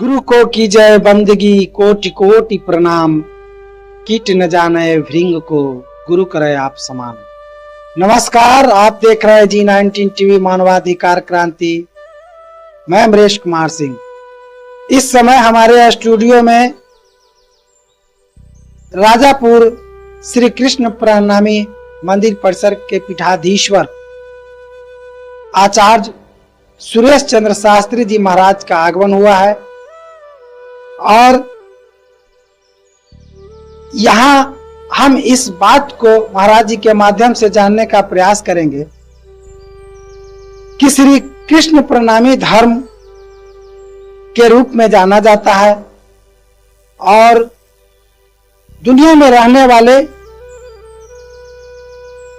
गुरु को की जय बंदगी कोटि कोटि प्रणाम। कीट न जाने भृंग को गुरु करे आप समान। नमस्कार, आप देख रहे हैं G19 टीवी मानवाधिकार क्रांति। मैं अमरेश कुमार सिंह। इस समय हमारे स्टूडियो में राजापुर श्री कृष्ण प्रणामी मंदिर परिसर के पीठाधीश्वर आचार्य सुरेश चंद्र शास्त्री जी महाराज का आगमन हुआ है और यहाँ हम इस बात को महाराज जी के माध्यम से जानने का प्रयास करेंगे कि श्री कृष्ण प्रणामी धर्म के रूप में जाना जाता है और दुनिया में रहने वाले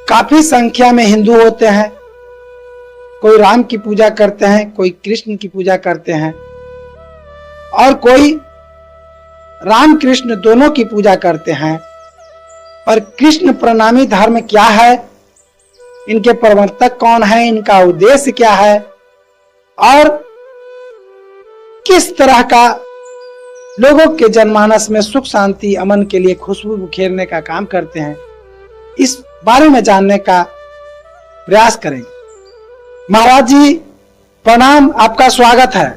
काफी संख्या में हिंदू होते हैं। कोई राम की पूजा करते हैं, कोई कृष्ण की पूजा करते हैं और कोई राम कृष्ण दोनों की पूजा करते हैं। पर कृष्ण प्रणामी धर्म क्या है, इनके प्रवर्तक कौन है, इनका उद्देश्य क्या है और किस तरह का लोगों के जनमानस में सुख शांति अमन के लिए खुशबू बिखेरने का काम करते हैं, इस बारे में जानने का प्रयास करेंगे। महाराज जी प्रणाम, आपका स्वागत है।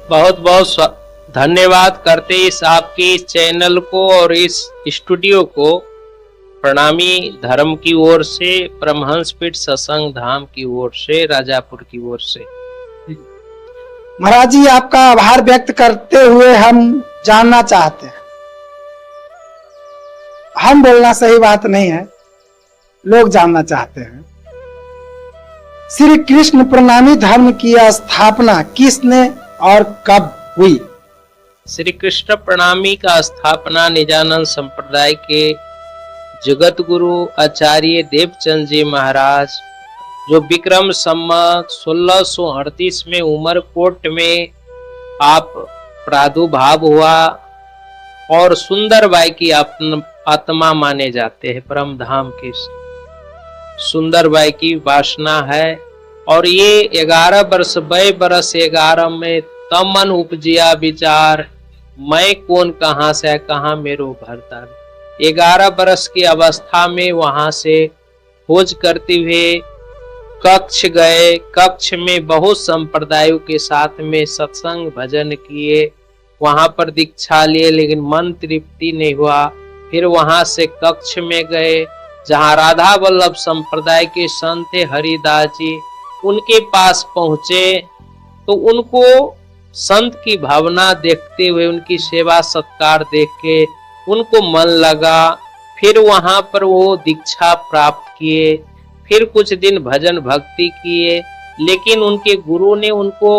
बहुत बहुत धन्यवाद करते इस आपके इस चैनल को और इस स्टूडियो को प्रणामी धर्म की ओर से, परमहंस पीठ सत्संग धाम की ओर से, राजापुर की ओर से। महाराज जी आपका आभार व्यक्त करते हुए हम जानना चाहते हैं, हम बोलना सही बात नहीं है, लोग जानना चाहते हैं, श्री कृष्ण प्रणामी धर्म की स्थापना किसने और कब हुई? श्री कृष्ण प्रणामी का स्थापना निजानंद संप्रदाय के जगत गुरु आचार्य देवचंद जी महाराज, जो विक्रम संवत 1638 में उमरकोट में आप प्रादुर्भाव हुआ और सुंदरबाई की आत्मा माने जाते हैं। परम धाम की सुंदरबाई की वासना है और ये 11 वर्ष वय बरस 11 में तब मन उपजिया विचार, मैं कौन कहाँ से कहाँ मेरो भरता। 11 वर्ष की अवस्था में वहां से खोज करते हुए कक्ष गए। कक्ष में बहुत संप्रदायों के साथ में सत्संग भजन किए, वहां पर दीक्षा लिए, लेकिन मन तृप्ति नहीं हुआ। फिर वहां से कक्ष में गए जहां राधा वल्लभ संप्रदाय के संत थे हरिदास जी, उनके पास पहुंचे तो उनको संत की भावना देखते हुए, उनकी सेवा सत्कार देख के उनको मन लगा। फिर वहां पर वो दीक्षा प्राप्त किए, फिर कुछ दिन भजन भक्ति किए, लेकिन उनके गुरु ने उनको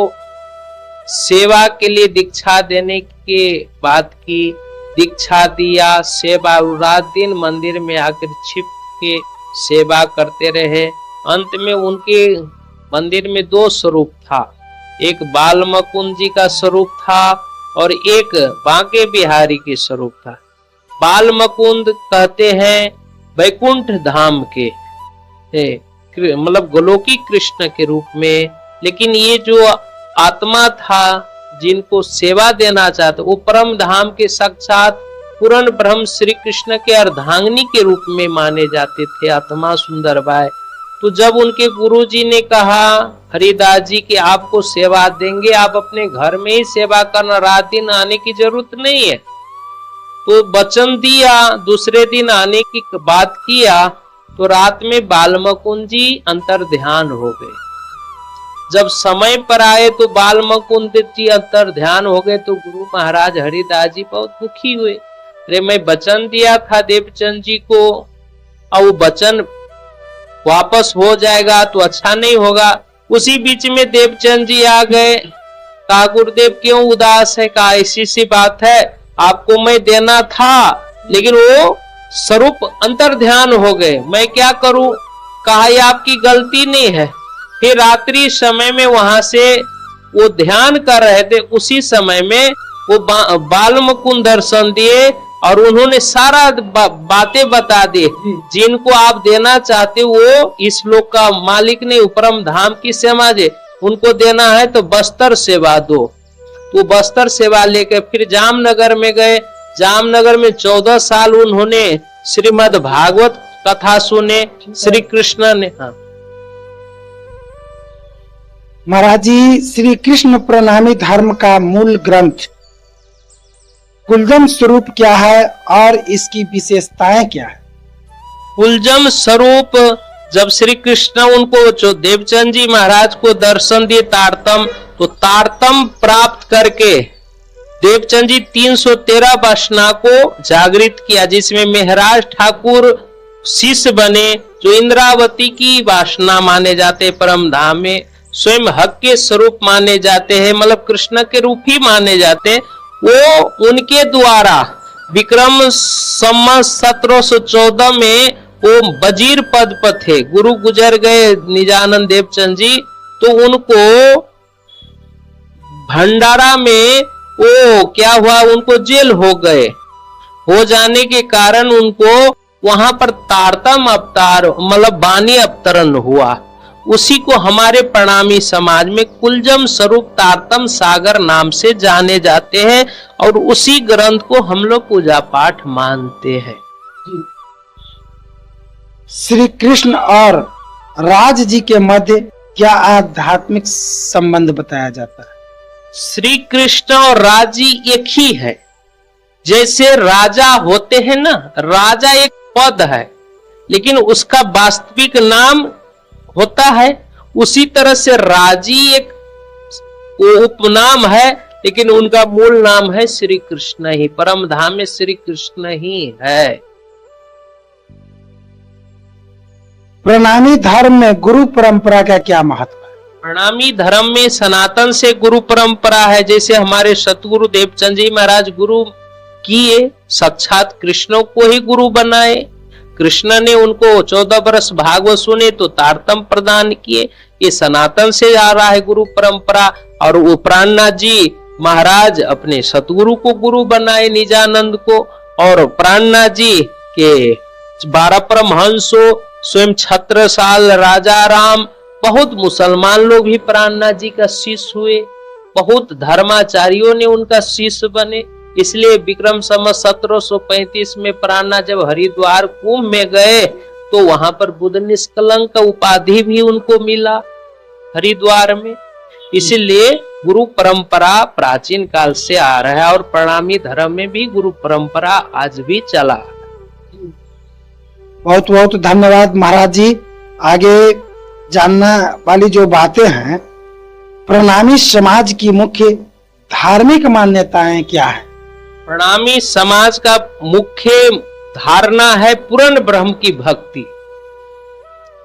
सेवा के लिए दीक्षा देने के बाद की दीक्षा दिया। सेवा, रात दिन मंदिर में आकर छिप के सेवा करते रहे। अंत में उनके मंदिर में 2 स्वरूप था, एक बाल मुकुंद जी का स्वरूप था और एक बांके बिहारी के स्वरूप था। बाल मुकुंद कहते हैं वैकुंठ धाम के, मतलब गोलोकी कृष्ण के रूप में, लेकिन ये जो आत्मा था जिनको सेवा देना चाहते, वो परम धाम के साक्षात पूर्ण ब्रह्म श्री कृष्ण के अर्धांगिनी के रूप में माने जाते थे, आत्मा सुंदरबाई। तो जब उनके गुरुजी ने कहा हरिदास जी कि आपको सेवा देंगे, आप अपने घर में ही सेवा करना, रात दिन आने की जरूरत नहीं है, तो वचन दिया। दूसरे दिन आने की बात किया तो रात में बाल मुकुंद जी अंतर ध्यान हो गए। जब समय पर आए तो बाल मुकुंद जी अंतर ध्यान हो गए तो गुरु महाराज हरिदास जी बहुत दुखी हुए। अरे मैं वचन दिया था देवचंद जी को और वो वचन वापस हो जाएगा तो अच्छा नहीं होगा। उसी बीच में देवचंद जी आ गए, कहा गुरुदेव क्यों उदास है? कहा ऐसी सी बात है, आपको मैं देना था लेकिन वो स्वरूप अंतर ध्यान हो गए, मैं क्या करूं? कहा ये आपकी गलती नहीं है। फिर रात्रि समय में वहां से वो ध्यान कर रहे थे, उसी समय में वो बाल मुकुंद दर्शन दिए और उन्होंने सारा बातें बता दी। जिनको आप देना चाहते वो इस लोक का मालिक नहीं, परम धाम की सेवा जे उनको देना है तो बस्तर सेवा दो। तो बस्तर सेवा लेके फिर जामनगर में गए। जामनगर में 14 साल उन्होंने श्रीमद् भागवत कथा सुने। श्री कृष्ण ने महाराज जी, श्री कृष्ण प्रणामी धर्म का मूल ग्रंथ कुलजम स्वरूप क्या है और इसकी विशेषताएं क्या है? कुलजम स्वरूप, जब श्री कृष्ण उनको जो देवचंद जी महाराज को दर्शन दिए तारतम, तो तारतम प्राप्त करके देवचंद जी 313 वासना को जागृत किया, जिसमें मेहराज ठाकुर शिष्य बने, जो इंद्रावती की वासना माने जाते, परम धाम में स्वयं हक के स्वरूप माने जाते हैं, मतलब कृष्ण के रूप ही माने जाते। वो उनके द्वारा विक्रम संवत 1714 में वो वजीर पद पर थे। गुरु गुजर गए निजानंद देवचंद जी, तो उनको भंडारा में वो क्या हुआ, उनको जेल हो गए। हो जाने के कारण उनको वहां पर तारतम अवतार मतलब वाणी अवतरण हुआ। उसी को हमारे प्रणामी समाज में कुलजम स्वरूप तारतम सागर नाम से जाने जाते हैं, और उसी ग्रंथ को हम लोग पूजा पाठ मानते हैं। श्री कृष्ण और राज जी के मध्य क्या आध्यात्मिक संबंध बताया जाता है? श्री कृष्ण और राज जी एक ही है। जैसे राजा होते हैं ना, राजा एक पद है लेकिन उसका वास्तविक नाम होता है, उसी तरह से राजी एक उपनाम है लेकिन उनका मूल नाम है श्री कृष्ण ही। परम धाम में श्री कृष्ण ही है। प्रणामी धर्म में गुरु परंपरा का क्या महत्व है? प्रणामी धर्म में सनातन से गुरु परंपरा है। जैसे हमारे सतगुरु देवचंद जी महाराज गुरु किए, साक्षात कृष्ण को ही गुरु बनाए। कृष्ण ने उनको 14 वर्ष भागवत सुने तो तारतम प्रदान किए। ये सनातन से आ रहा है गुरु परंपरा। और वो प्राणनाथ जी महाराज अपने सतगुरु को गुरु बनाए, निजानंद को। और प्राणनाथ जी के 12 परमहंसों, स्वयं छत्रसाल, राजा राम, बहुत मुसलमान लोग भी प्राणनाथ जी का शिष्य हुए, बहुत धर्माचार्यों ने उनका शिष्य बने। इसलिए विक्रम संवत 1735 में प्राणनाथ जब हरिद्वार कुंभ में गए तो वहां पर बुद्ध निष्कलंक का उपाधि भी उनको मिला हरिद्वार में। इसलिए गुरु परंपरा प्राचीन काल से आ रहा है और प्रणामी धर्म में भी गुरु परंपरा आज भी चला। बहुत बहुत धन्यवाद महाराज जी। आगे जानना वाली जो बातें हैं, प्रणामी समाज की मुख्य धार्मिक मान्यताएं क्या है? प्रणामी समाज का मुख्य धारणा है पूर्ण ब्रह्म की भक्ति।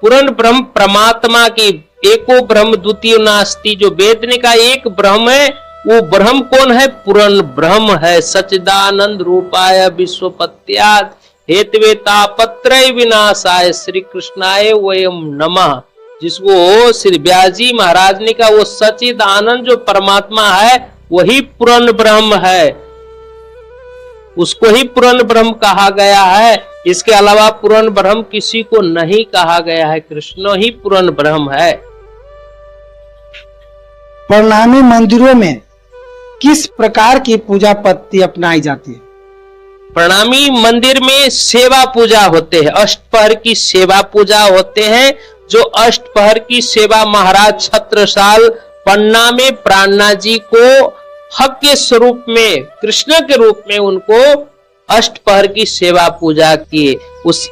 पूर्ण ब्रह्म परमात्मा की, एको ब्रह्म द्वितीय नास्ति, जो वेद ने कहा एक ब्रह्म है, वो ब्रह्म कौन है? पूर्ण ब्रह्म है। सच्चिदानंद रूपाय विश्वपत्याद हेतवे तापत्रय विनाशाय श्री कृष्णाय वयम नमः। जिसको श्री व्यास जी महाराज ने कहा वो सच्चिदानंद जो परमात्मा है वही पूर्ण ब्रह्म है, उसको ही पूर्ण ब्रह्म कहा गया है। इसके अलावा पूर्ण ब्रह्म किसी को नहीं कहा गया है, कृष्ण ही पूर्ण ब्रह्म है। प्रणामी मंदिरों में किस प्रकार की पूजा पद्धति अपनाई जाती है? प्रणामी मंदिर में सेवा पूजा होते हैं, अष्टपहर की सेवा पूजा होते हैं। जो अष्टपहर की सेवा महाराज छत्रसाल पन्ना में प्राणनाथ जी को हक के स्वरूप में, कृष्ण के रूप में उनको अष्टपहर की सेवा पूजा किए।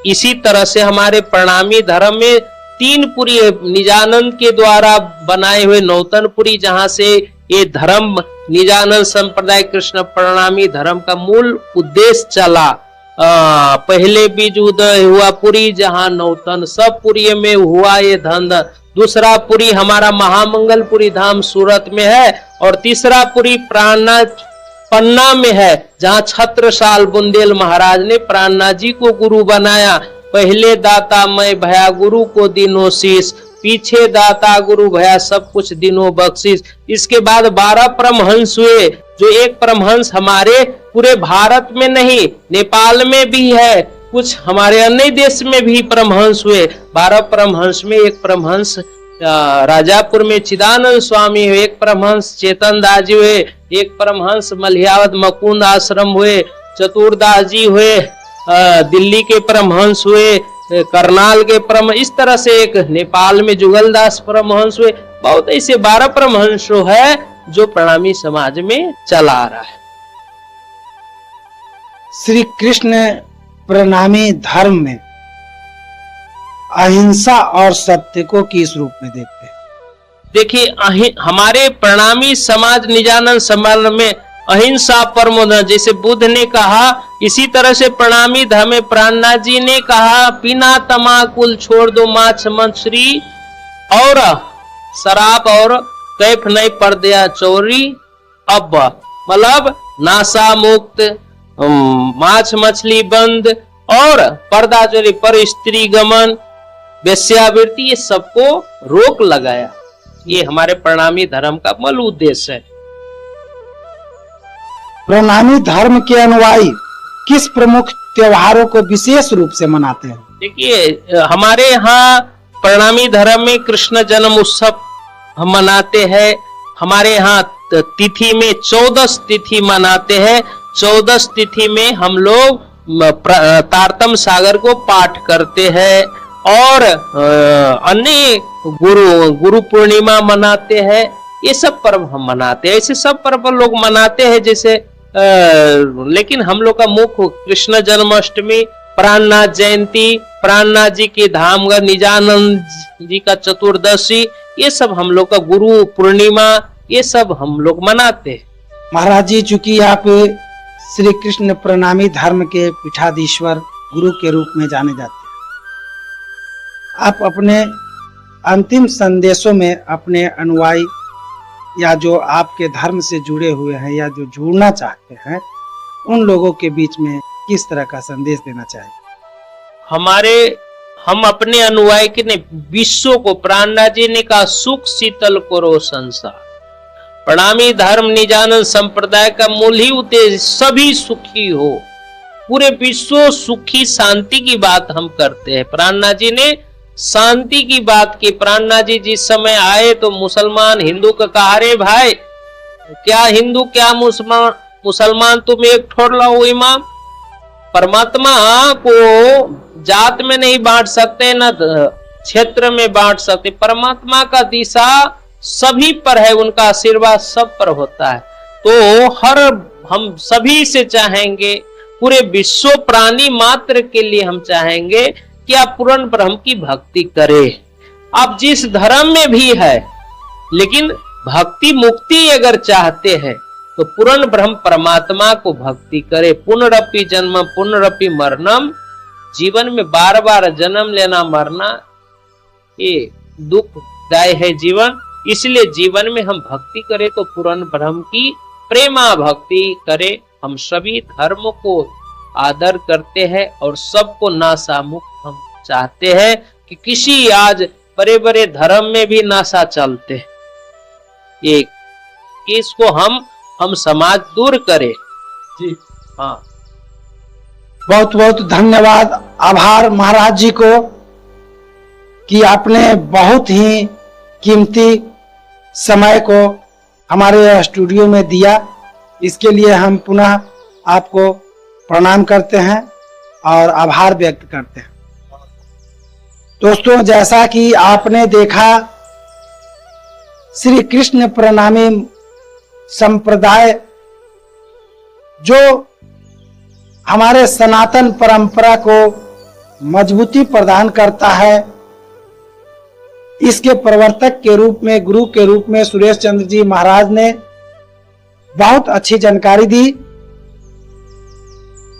इसी तरह से हमारे प्रणामी धर्म में 3 पुरी निजानंद के द्वारा बनाए हुए नौतनपुरी, जहां से ये धर्म निजानंद संप्रदाय कृष्ण प्रणामी धर्म का मूल उद्देश्य चला। पहले बीज उदय हुआ पुरी, जहां नौतन सब पुरी में हुआ ये धंधा। दूसरा पुरी हमारा महामंगलपुरी धाम सूरत में है, और तीसरा पुरी प्राणनाथ पन्ना में है, जहां छत्रसाल बुंदेल महाराज ने प्राणनाथ जी को गुरु बनाया। पहले दाता मैं भया गुरु को दिनों शीश, पीछे दाता गुरु भया सब कुछ दिनों बख्शिश। इसके बाद 12 परमहंस हुए, जो एक परमहंस हमारे पूरे भारत में नहीं, नेपाल में भी है, कुछ हमारे अन्य देश में भी परमहंस हुए। 12 परमहंस में एक परमहंस राजापुर में चिदानंद स्वामी हुए, एक परमहंस चेतन दास जी हुए, एक परमहंस मलिहावत मकुंद आश्रम हुए, चतुरदास जी हुए, दिल्ली के परमहंस हुए, करनाल के परम, इस तरह से एक नेपाल में जुगलदास परमहंस हुए। बहुत ऐसे 12 परमहंस है जो प्रणामी समाज में चला आ रहा है। श्री कृष्ण प्रणामी धर्म में अहिंसा और सत्य को किस रूप में देखते हैं? देखिए, हमारे प्रणामी समाज निजानंद समाज में अहिंसा परमो धर्म, जैसे बुद्ध ने कहा, इसी तरह से प्रणामी धर्म में प्राणनाथ जी ने कहा, बिना तमाकुल छोड़ दो, मांस मछली और शराब और कैफ नहीं पर दिया चोरी, अब मतलब नाशा मुक्त, मांस मछली बंद और पर्दा चोरी पर स्त्री गमन, वेश्यावृत्ति, ये सबको रोक लगाया। ये हमारे प्रणामी धर्म का मूल उद्देश्य है। प्रणामी धर्म के अनुयायी किस प्रमुख त्योहारों को विशेष रूप से मनाते हैं? देखिए, हमारे यहाँ प्रणामी धर्म में कृष्ण जन्म उत्सव हम मनाते हैं। हमारे यहाँ तिथि में 14 तिथि मनाते हैं। 14 तिथि में हम लोग तारतम सागर को पाठ करते हैं और अन्य गुरु पूर्णिमा मनाते हैं। ये सब पर्व हम मनाते हैं। ऐसे सब पर्व लोग मनाते हैं जैसे लेकिन हम लोग का मुख्य कृष्ण जन्माष्टमी, प्राणनाथ जयंती, प्राणनाथ जी की धाम का निजानंद जी का चतुर्दशी, ये सब हम लोग का गुरु पूर्णिमा, ये सब हम लोग मनाते हैं। महाराज जी, चूंकि आप श्री कृष्ण प्रणामी धर्म के पीठाधीश्वर गुरु के रूप में जाने जाते हैं, आप अपने अंतिम संदेशों में अपने अनुयायी या जो आपके धर्म से जुड़े हुए हैं या जो जुड़ना चाहते हैं, उन लोगों के बीच में किस तरह का संदेश देना चाहिए? हम अपने अनुयायी के ने विश्व को, प्राणनाथ जी ने कहा, सुख शीतल करो संसार। प्रणामी धर्म निजानंद संप्रदाय का मूल ही उद्देश्य सभी सुखी हो, पूरे विश्व सुखी, शांति की बात हम करते हैं। प्राणनाथ जी ने शांति की बात की। प्राणनाथ जी जिस समय आए तो मुसलमान हिंदू का कहा, अरे भाई, क्या हिंदू क्या मुसलमान तुम एक ठोर लो इमाम। परमात्मा को जात में नहीं बांट सकते, न क्षेत्र में बांट सकते। परमात्मा का दिशा सभी पर है, उनका आशीर्वाद सब पर होता है। तो हम सभी से चाहेंगे, पूरे विश्व प्राणी मात्र के लिए हम चाहेंगे कि आप पूर्ण ब्रह्म की भक्ति करें। आप जिस धर्म में भी है, लेकिन भक्ति मुक्ति अगर चाहते हैं तो पूर्ण ब्रह्म परमात्मा को भक्ति करे। पुनरपि जन्म पुनरपि मरणम, जीवन में बार बार जन्म लेना मरना ये दुखदायी है जीवन। इसलिए जीवन में हम भक्ति करें तो पूर्ण ब्रह्म की प्रेमा भक्ति करें। हम सभी धर्म को आदर करते हैं और सबको नासा मुक्त हम चाहते हैं कि किसी आज बड़े बड़े धर्म में भी नासा चलते हैं, ये इसको हम समाज दूर करें। जी हाँ, बहुत बहुत धन्यवाद, आभार महाराज जी को कि आपने बहुत ही कीमती समय को हमारे स्टूडियो में दिया। इसके लिए हम पुनः आपको प्रणाम करते हैं और आभार व्यक्त करते हैं। दोस्तों, जैसा कि आपने देखा, श्री कृष्ण प्रणामी संप्रदाय जो हमारे सनातन परंपरा को मजबूती प्रदान करता है, इसके प्रवर्तक के रूप में, गुरु के रूप में सुरेश चंद्र जी महाराज ने बहुत अच्छी जानकारी दी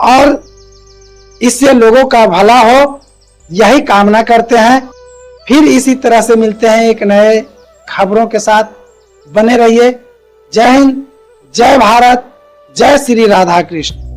और इससे लोगों का भला हो, यही कामना करते हैं। फिर इसी तरह से मिलते हैं एक नए खबरों के साथ। बने रहिए। जय हिंद, जय भारत, जय श्री राधा कृष्ण।